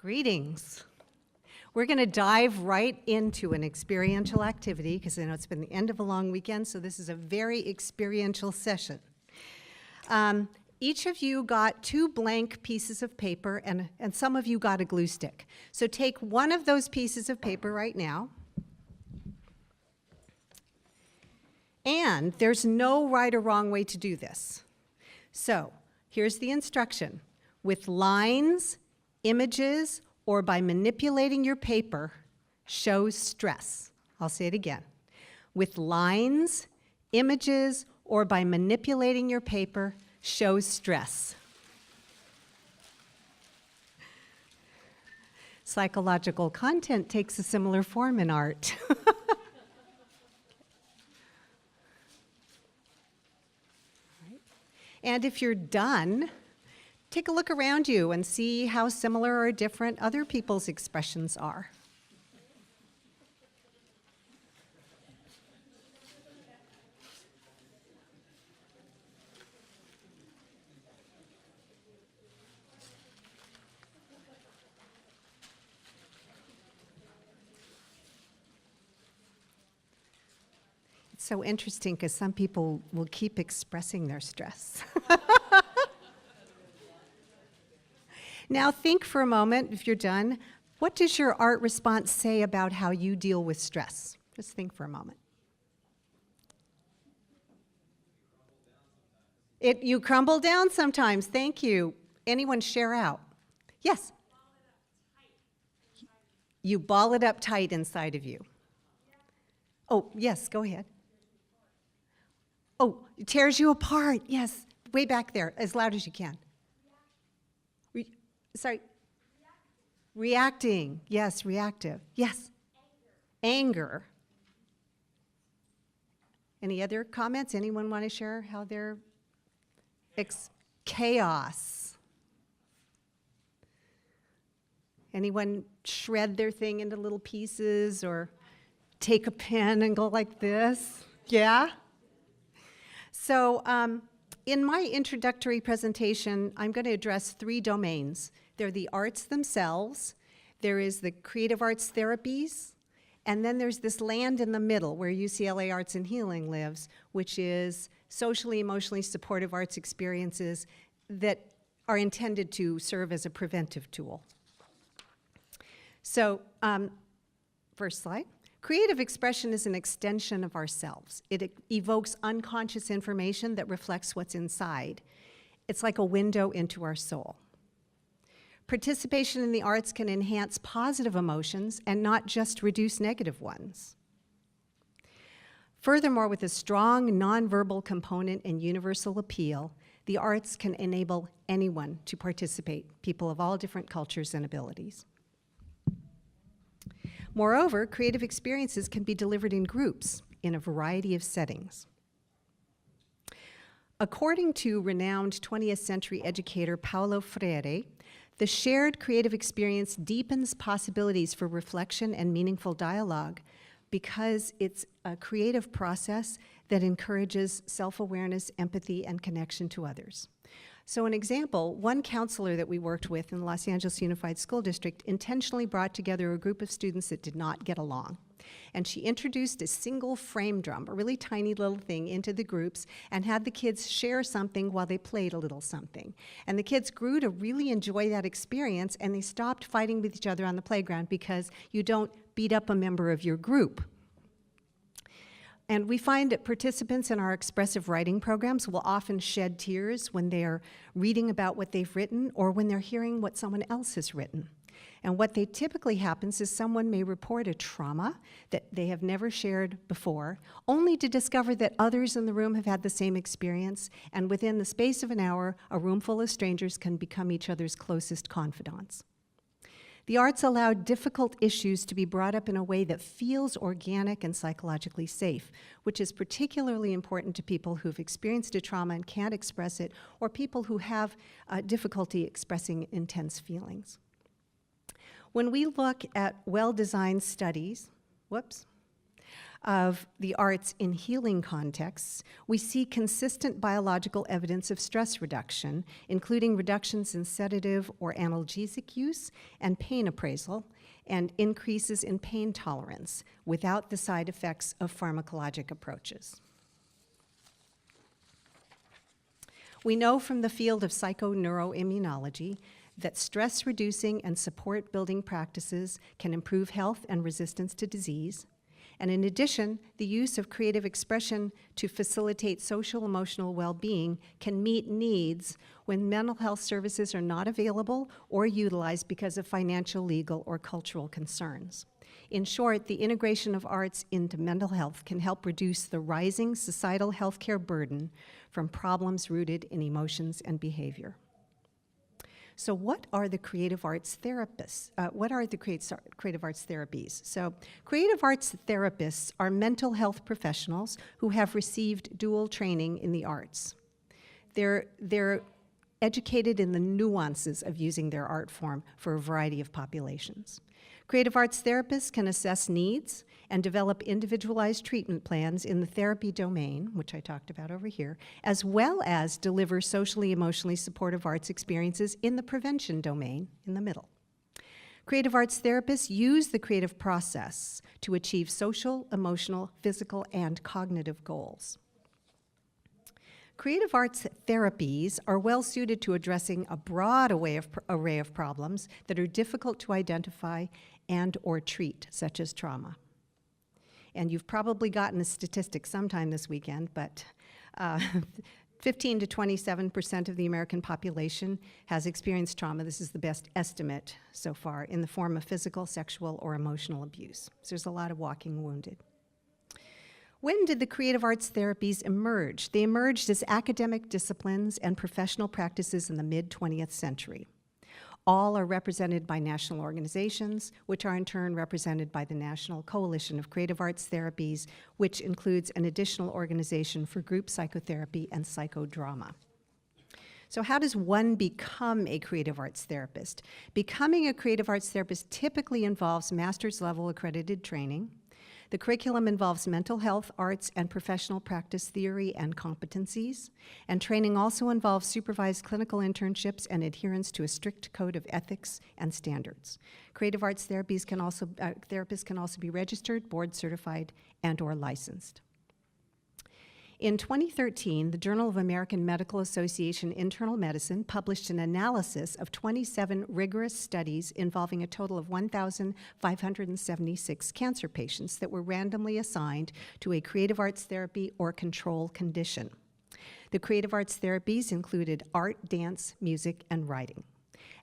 Greetings. We're going to dive right into an experiential activity because I know it's been the end of a long weekend, so this is a very experiential session. Each of you got 2 blank pieces of paper, and some of you got a glue stick. So take one of those pieces of paper right now. And there's no right or wrong way to do this. So here's the instruction. With lines, images, or by manipulating your paper, show stress. I'll say it again. With lines, images, or by manipulating your paper, show stress. Psychological content takes a similar form in art. And if you're done, take a look around you and see how similar or different other people's expressions are. It's so interesting because some people will keep expressing their stress. Now think for a moment, if you're done, what does your art response say about how you deal with stress? Just think for a moment. You crumble down sometimes, thank you. Anyone share out? Yes? You ball it up tight inside of you. Oh, yes, go ahead. Oh, it tears you apart, yes. Way back there, as loud as you can. Sorry. Reacting. Yes, reactive. Yes. Anger. Any other comments? Anyone want to share how they're chaos? Anyone shred their thing into little pieces or take a pen and go like this? Yeah? So in my introductory presentation, I'm going to address 3 domains. They're the arts themselves, there is the creative arts therapies, and then there's this land in the middle where UCLA Arts and Healing lives, which is socially, emotionally supportive arts experiences that are intended to serve as a preventive tool. So, first slide. Creative expression is an extension of ourselves. It evokes unconscious information that reflects what's inside. It's like a window into our soul. Participation in the arts can enhance positive emotions and not just reduce negative ones. Furthermore, with a strong nonverbal component and universal appeal, the arts can enable anyone to participate, people of all different cultures and abilities. Moreover, creative experiences can be delivered in groups in a variety of settings. According to renowned 20th century educator Paulo Freire, the shared creative experience deepens possibilities for reflection and meaningful dialogue because it's a creative process that encourages self-awareness, empathy, and connection to others. So an example, one counselor that we worked with in the Los Angeles Unified School District intentionally brought together a group of students that did not get along. And she introduced a single frame drum, a really tiny little thing, into the groups and had the kids share something while they played a little something. And the kids grew to really enjoy that experience, and they stopped fighting with each other on the playground because you don't beat up a member of your group. And we find that participants in our expressive writing programs will often shed tears when they're reading about what they've written or when they're hearing what someone else has written. And what they typically happens is someone may report a trauma that they have never shared before, only to discover that others in the room have had the same experience, and within the space of an hour, a room full of strangers can become each other's closest confidants. The arts allow difficult issues to be brought up in a way that feels organic and psychologically safe, which is particularly important to people who've experienced a trauma and can't express it, or people who have difficulty expressing intense feelings. When we look at well-designed studies, of the arts in healing contexts, we see consistent biological evidence of stress reduction, including reductions in sedative or analgesic use and pain appraisal, and increases in pain tolerance without the side effects of pharmacologic approaches. We know from the field of psychoneuroimmunology that stress-reducing and support-building practices can improve health and resistance to disease. And in addition, the use of creative expression to facilitate social-emotional well-being can meet needs when mental health services are not available or utilized because of financial, legal, or cultural concerns. In short, the integration of arts into mental health can help reduce the rising societal healthcare burden from problems rooted in emotions and behavior. So what are the creative arts therapists? What are the creative arts therapies? So creative arts therapists are mental health professionals who have received dual training in the arts. They're educated in the nuances of using their art form for a variety of populations. Creative arts therapists can assess needs and develop individualized treatment plans in the therapy domain, which I talked about over here, as well as deliver socially, emotionally supportive arts experiences in the prevention domain in the middle. Creative arts therapists use the creative process to achieve social, emotional, physical, and cognitive goals. Creative arts therapies are well suited to addressing a broad array of problems that are difficult to identify and or treat, such as trauma. And you've probably gotten a statistic sometime this weekend, but 15 to 27% of the American population has experienced trauma. This is the best estimate so far, in the form of physical, sexual, or emotional abuse. So there's a lot of walking wounded. When did the creative arts therapies emerge? They emerged as academic disciplines and professional practices in the mid-20th century. All are represented by national organizations, which are in turn represented by the National Coalition of Creative Arts Therapies, which includes an additional organization for group psychotherapy and psychodrama. So how does one become a creative arts therapist? Becoming a creative arts therapist typically involves master's level accredited training. The curriculum involves mental health, arts, and professional practice theory and competencies. And training also involves supervised clinical internships and adherence to a strict code of ethics and standards. Creative arts therapists can also be registered, board certified, and or licensed. In 2013, the Journal of American Medical Association Internal Medicine published an analysis of 27 rigorous studies involving a total of 1,576 cancer patients that were randomly assigned to a creative arts therapy or control condition. The creative arts therapies included art, dance, music, and writing.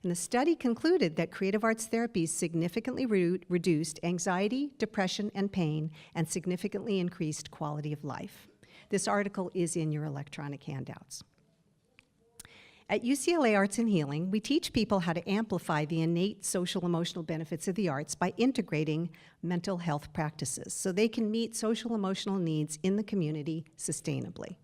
And the study concluded that creative arts therapies significantly reduced anxiety, depression, and pain, and significantly increased quality of life. This article is in your electronic handouts. At UCLA Arts and Healing, we teach people how to amplify the innate social emotional benefits of the arts by integrating mental health practices so they can meet social emotional needs in the community sustainably.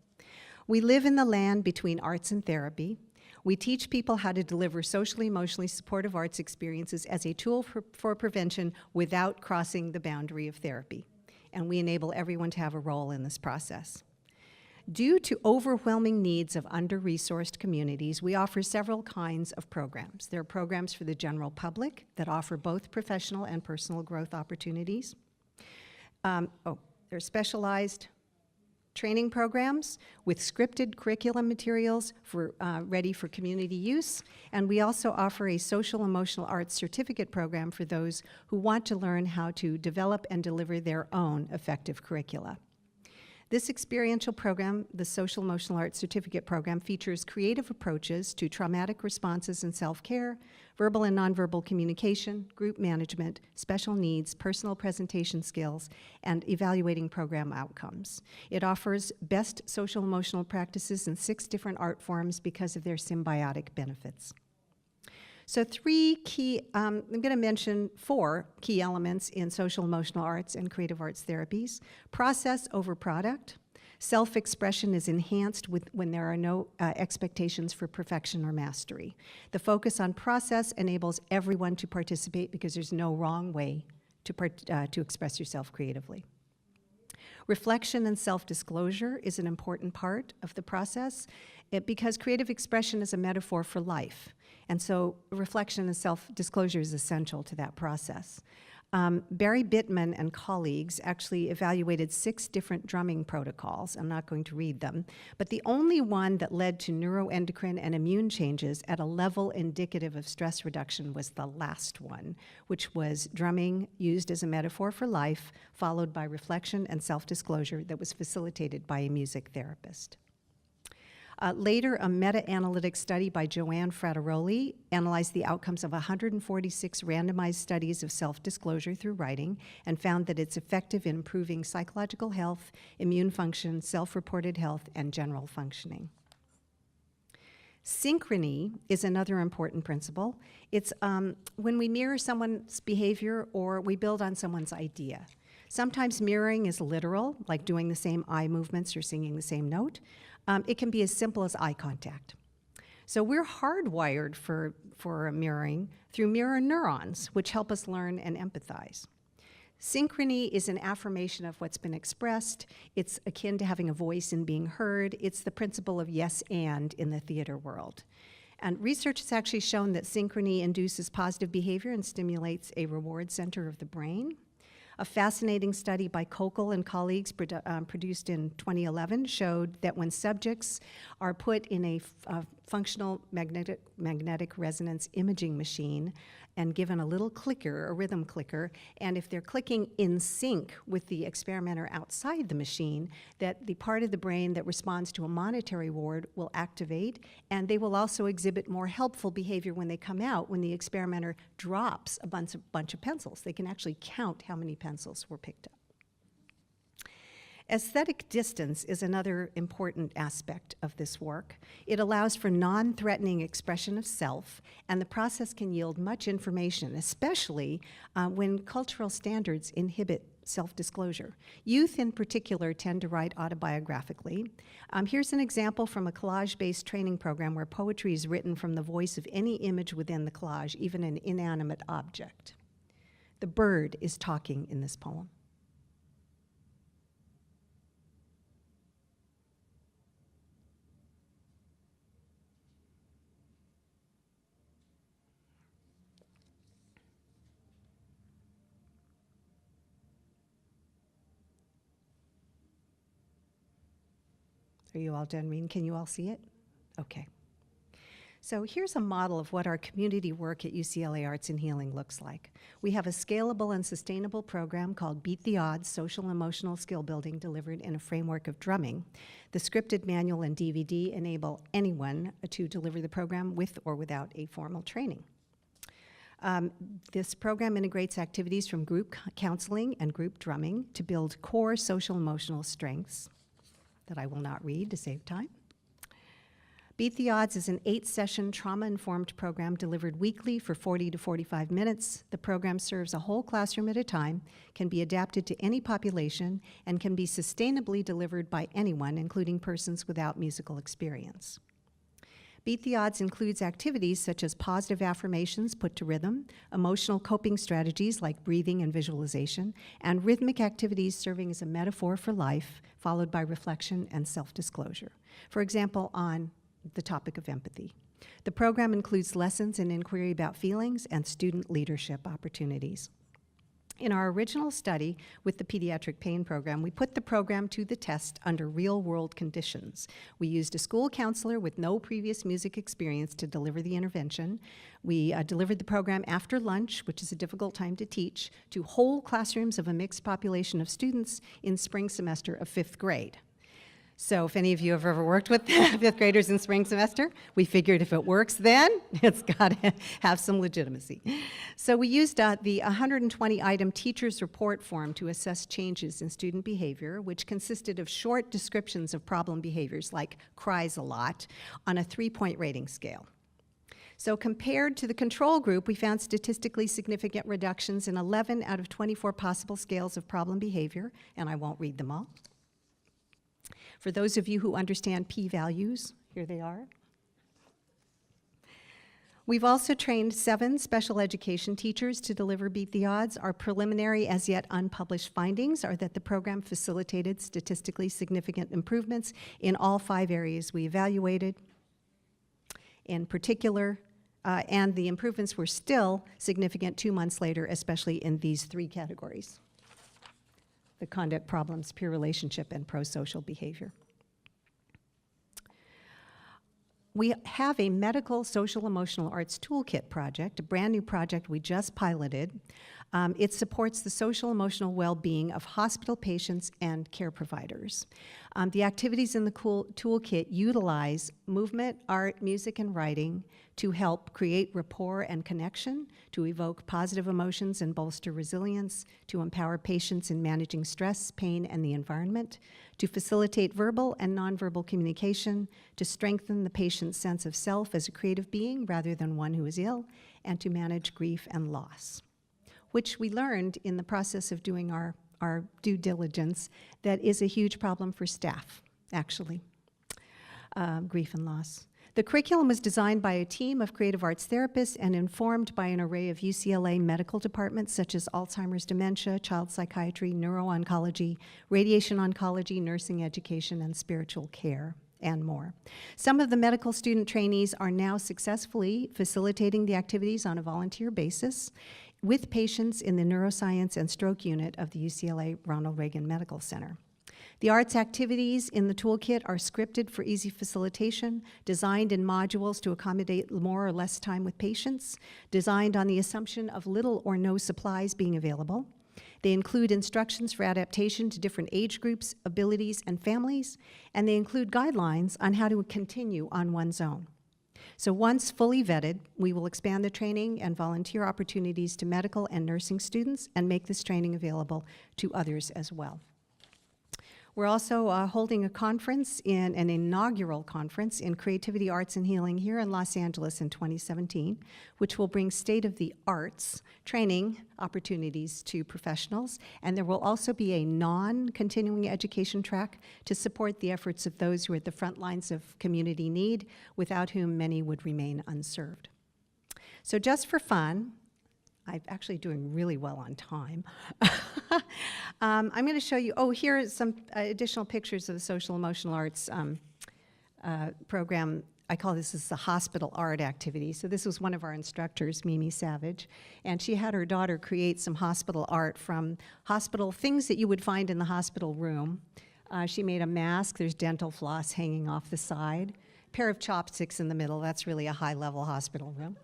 We live in the land between arts and therapy. We teach people how to deliver socially emotionally supportive arts experiences as a tool for prevention without crossing the boundary of therapy. And we enable everyone to have a role in this process. Due to overwhelming needs of under-resourced communities, we offer several kinds of programs. There are programs for the general public that offer both professional and personal growth opportunities. There are specialized training programs with scripted curriculum materials ready for community use. And we also offer a social emotional arts certificate program for those who want to learn how to develop and deliver their own effective curricula. This experiential program, the Social Emotional Arts Certificate Program, features creative approaches to traumatic responses and self-care, verbal and nonverbal communication, group management, special needs, personal presentation skills, and evaluating program outcomes. It offers best social emotional practices in 6 different art forms because of their symbiotic benefits. So I'm going to mention 4 key elements in social emotional arts and creative arts therapies. Process over product. Self-expression is enhanced when there are no expectations for perfection or mastery. The focus on process enables everyone to participate because there's no wrong way to express yourself creatively. Reflection and self-disclosure is an important part of the process because creative expression is a metaphor for life. And so reflection and self-disclosure is essential to that process. Barry Bittman and colleagues actually evaluated 6 different drumming protocols. I'm not going to read them, but the only one that led to neuroendocrine and immune changes at a level indicative of stress reduction was the last one, which was drumming used as a metaphor for life, followed by reflection and self-disclosure that was facilitated by a music therapist. Later, a meta-analytic study by Joanne Frateroli analyzed the outcomes of 146 randomized studies of self-disclosure through writing and found that it's effective in improving psychological health, immune function, self-reported health, and general functioning. Synchrony is another important principle. It's when we mirror someone's behavior or we build on someone's idea. Sometimes mirroring is literal, like doing the same eye movements or singing the same note. It can be as simple as eye contact. So we're hardwired for mirroring through mirror neurons, which help us learn and empathize. Synchrony is an affirmation of what's been expressed. It's akin to having a voice and being heard. It's the principle of yes and in the theater world. And research has actually shown that synchrony induces positive behavior and stimulates a reward center of the brain. A fascinating study by Kokel and colleagues produced in 2011 showed that when subjects are put in a functional magnetic resonance imaging machine and given a little clicker, a rhythm clicker, and if they're clicking in sync with the experimenter outside the machine, that the part of the brain that responds to a monetary reward will activate, and they will also exhibit more helpful behavior when they come out when the experimenter drops a bunch of pencils. They can actually count how many pencils were picked up. Aesthetic distance is another important aspect of this work. It allows for non-threatening expression of self, and the process can yield much information, especially when cultural standards inhibit self-disclosure. Youth in particular tend to write autobiographically. Here's an example from a collage-based training program where poetry is written from the voice of any image within the collage, even an inanimate object. The bird is talking in this poem. Are you all done reading? Can you all see it? Okay. So here's a model of what our community work at UCLArts in Healing looks like. We have a scalable and sustainable program called Beat the Odds, Social and Emotional Skill Building, delivered in a framework of drumming. The scripted manual and DVD enable anyone to deliver the program with or without a formal training. This program integrates activities from group counseling and group drumming to build core social emotional strengths that I will not read to save time. Beat the Odds is an 8-session trauma-informed program delivered weekly for 40 to 45 minutes. The program serves a whole classroom at a time, can be adapted to any population, and can be sustainably delivered by anyone, including persons without musical experience. Beat the Odds includes activities such as positive affirmations put to rhythm, emotional coping strategies like breathing and visualization, and rhythmic activities serving as a metaphor for life, followed by reflection and self-disclosure. For example, on the topic of empathy. The program includes lessons in inquiry about feelings and student leadership opportunities. In our original study with the pediatric pain program, we put the program to the test under real-world conditions. We used a school counselor with no previous music experience to deliver the intervention. We delivered the program after lunch, which is a difficult time to teach, to whole classrooms of a mixed population of students in spring semester of 5th grade. So if any of you have ever worked with 5th graders in spring semester, we figured if it works then, it's got to have some legitimacy. So we used the 120-item teacher's report form to assess changes in student behavior, which consisted of short descriptions of problem behaviors like cries a lot on a 3-point rating scale. So compared to the control group, we found statistically significant reductions in 11 out of 24 possible scales of problem behavior, and I won't read them all. For those of you who understand p-values, here they are. We've also trained 7 special education teachers to deliver Beat the Odds. Our preliminary, as yet unpublished findings are that the program facilitated statistically significant improvements in all 5 areas we evaluated. In particular, and the improvements were still significant 2 months later, especially in these 3 categories: the conduct problems, peer relationship, and pro-social behavior. We have a medical social emotional arts toolkit project, a brand new project we just piloted. It supports the social emotional well-being of hospital patients and care providers. The activities in the toolkit utilize movement, art, music, and writing to help create rapport and connection, to evoke positive emotions and bolster resilience, to empower patients in managing stress, pain, and the environment, to facilitate verbal and nonverbal communication, to strengthen the patient's sense of self as a creative being rather than one who is ill, and to manage grief and loss, which we learned in the process of doing our due diligence that is a huge problem for staff, actually, grief and loss. The curriculum was designed by a team of creative arts therapists and informed by an array of UCLA medical departments such as Alzheimer's, dementia, child psychiatry, neuro-oncology, radiation oncology, nursing education, and spiritual care, and more. Some of the medical student trainees are now successfully facilitating the activities on a volunteer basis with patients in the neuroscience and stroke unit of the UCLA Ronald Reagan Medical Center. The arts activities in the toolkit are scripted for easy facilitation, designed in modules to accommodate more or less time with patients, designed on the assumption of little or no supplies being available. They include instructions for adaptation to different age groups, abilities, and families, and they include guidelines on how to continue on one's own. So once fully vetted, we will expand the training and volunteer opportunities to medical and nursing students and make this training available to others as well. We're also holding a conference, an inaugural conference in creativity, arts, and healing here in Los Angeles in 2017, which will bring state-of-the-arts training opportunities to professionals. And there will also be a non-continuing education track to support the efforts of those who are at the front lines of community need, without whom many would remain unserved. So just for fun, I'm actually doing really well on time. I'm going to show you, here are some additional pictures of the social emotional arts program. I call this the hospital art activity. So this was one of our instructors, Mimi Savage, and she had her daughter create some hospital art from hospital things that you would find in the hospital room. She made a mask. There's dental floss hanging off the side. Pair of chopsticks in the middle. That's really a high-level hospital room.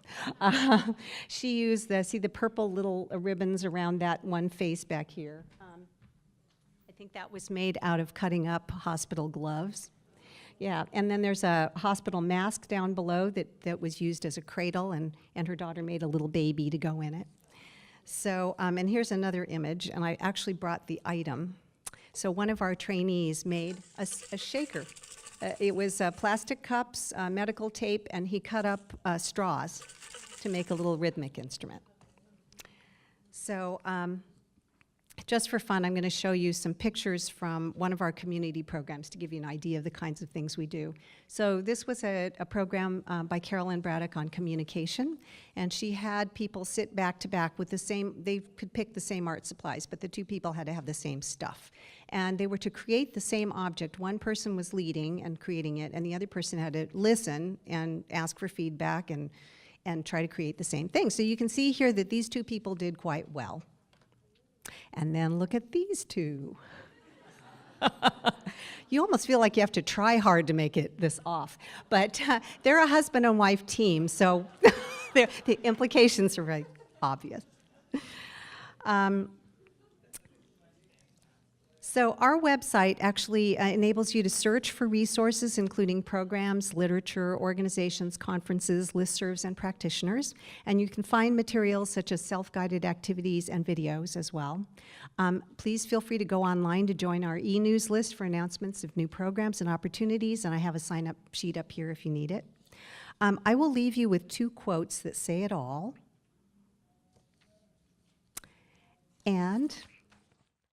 She used the purple little ribbons around that one face back here. I think that was made out of cutting up hospital gloves. Yeah, and then there's a hospital mask down below that was used as a cradle, and her daughter made a little baby to go in it. So, and here's another image, and I actually brought the item. So one of our trainees made a shaker. It was plastic cups, medical tape, and he cut up straws to make a little rhythmic instrument. So just for fun, I'm going to show you some pictures from one of our community programs to give you an idea of the kinds of things we do. So this was a program by Carolyn Braddock on communication, and she had people sit back to back with the same, they could pick the same art supplies, but the 2 people had to have the same stuff. And they were to create the same object. One person was leading and creating it, and the other person had to listen and ask for feedback and try to create the same thing. So you can see here that these 2 people did quite well. And then look at these 2. You almost feel like you have to try hard to make it this off. But they're a husband and wife team, so the implications are very obvious. So our website actually enables you to search for resources, including programs, literature, organizations, conferences, listservs, and practitioners. And you can find materials such as self-guided activities and videos as well. Please feel free to go online to join our e-news list for announcements of new programs and opportunities, and I have a sign-up sheet up here if you need it. I will leave you with 2 quotes that say it all. And